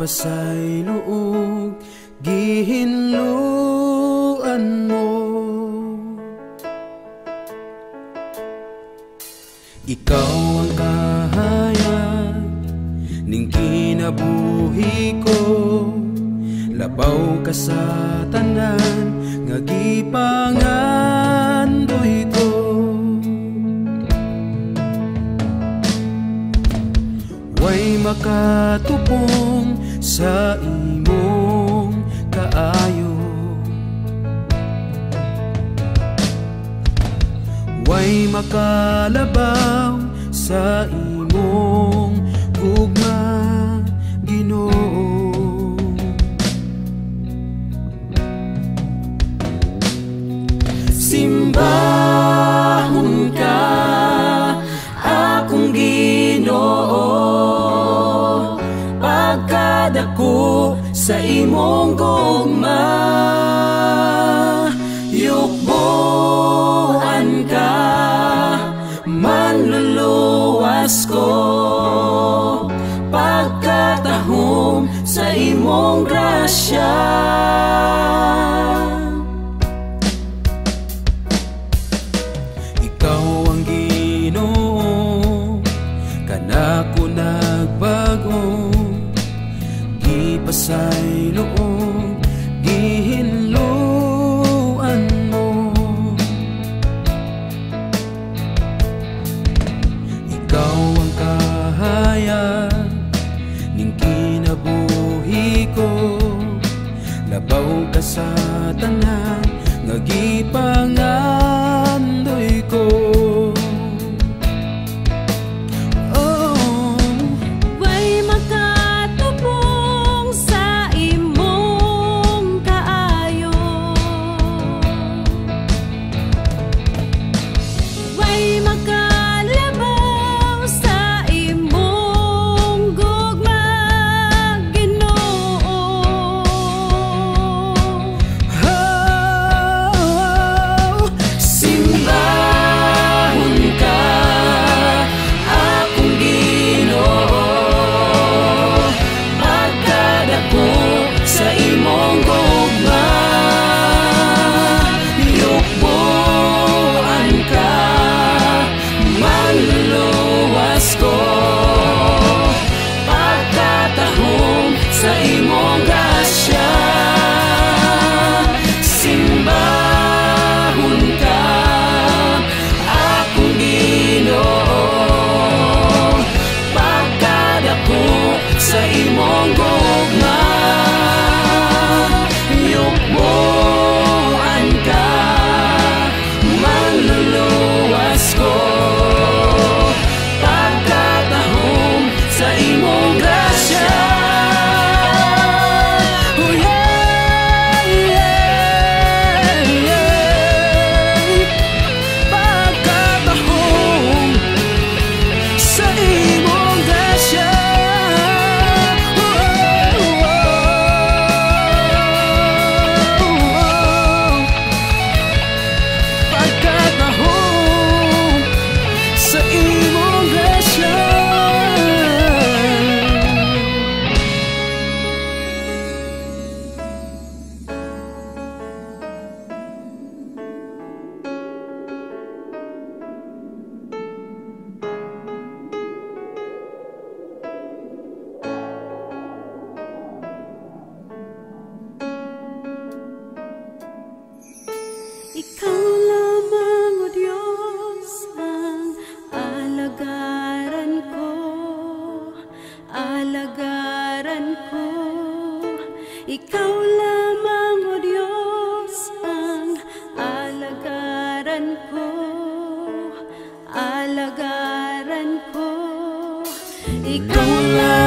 Ipasay luog gihinluan mo. Ikaw ang kahayag ning kinabuhi ko, labaw ka sa tanan nga gipangandoy ko. Way makatupong sa imong kaayo, way makalabaw sa imong gugma, Ginoo. Simbahon ka akong Ginoo, pagkadako sa imong gugma. Yukboan ka, manluluwas ko, pagkatahom sa imong grasya. Ikaw ang Ginoo, kanako nagbago, gipasay luog gihinluan mo. Ikaw ang kahayag ning kinabuhi ko, labaw ka sa tanan nga gipangandoy ko. Ikaw lamang, O Diyos, ang alagaran ko, alagaran ko. Ikaw lamang, O Diyos, ang alagaran ko, alagaran ko. Ikaw lamang.